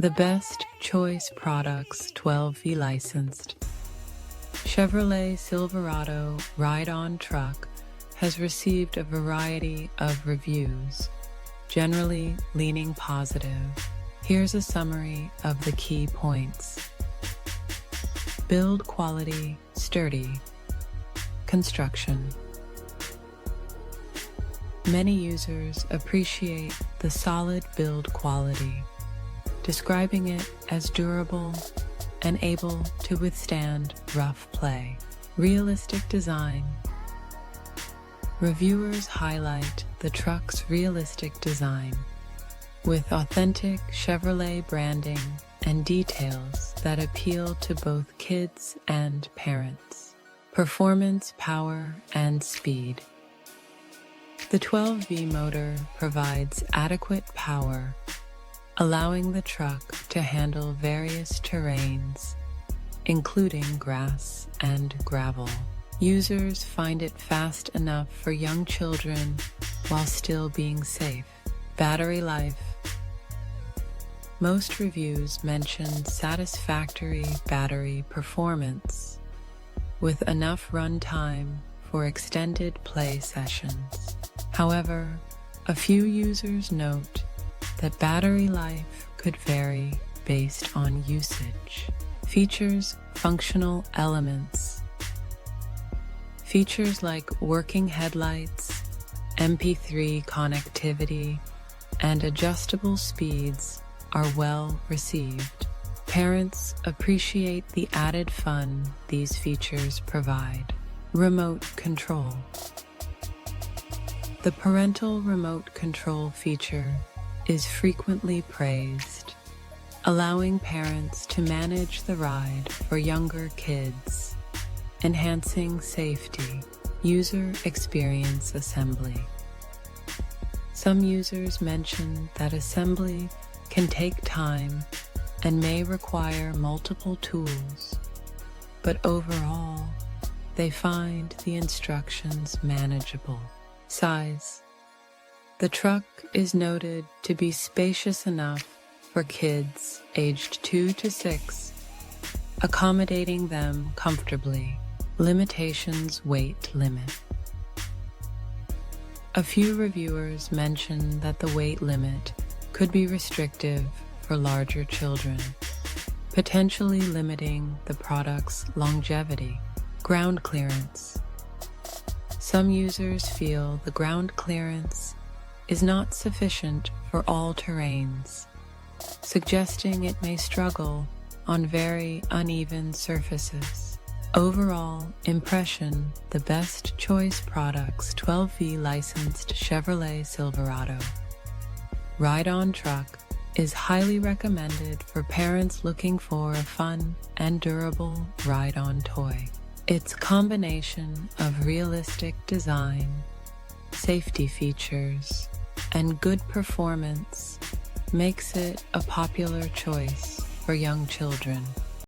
The Best Choice Products 12V Licensed. Chevrolet Silverado ride-on truck has received a variety of reviews, generally leaning positive. Here's a summary of the key points. Build quality, sturdy. Construction. Many users appreciate the solid build quality, describing it as durable and able to withstand rough play. Realistic design. Reviewers highlight the truck's realistic design, with authentic Chevrolet branding and details that appeal to both kids and parents. Performance, power, and speed. The 12V motor provides adequate power, allowing the truck to handle various terrains, including grass and gravel. Users find it fast enough for young children while still being safe. Battery life. Most reviews mention satisfactory battery performance, with enough runtime for extended play sessions. However, a few users note that battery life could vary based on usage. Features, functional elements. Features like working headlights, MP3 connectivity, and adjustable speeds are well received. Parents appreciate the added fun these features provide. Remote control. The parental remote control feature is frequently praised, allowing parents to manage the ride for younger kids, enhancing safety. User experience assembly. Some users mention that assembly can take time and may require multiple tools, but overall, they find the instructions manageable. Size. The truck is noted to be spacious enough for kids aged 2 to 6, accommodating them comfortably. Limitations. Weight limit. A few reviewers mention that the weight limit could be restrictive for larger children, potentially limiting the product's longevity. Ground clearance. Some users feel the ground clearance is not sufficient for all terrains, suggesting it may struggle on very uneven surfaces. Overall impression: the Best Choice Products 12V licensed Chevrolet Silverado ride-on truck is highly recommended for parents looking for a fun and durable ride-on toy. Its combination of realistic design, safety features, and good performance makes it a popular choice for young children.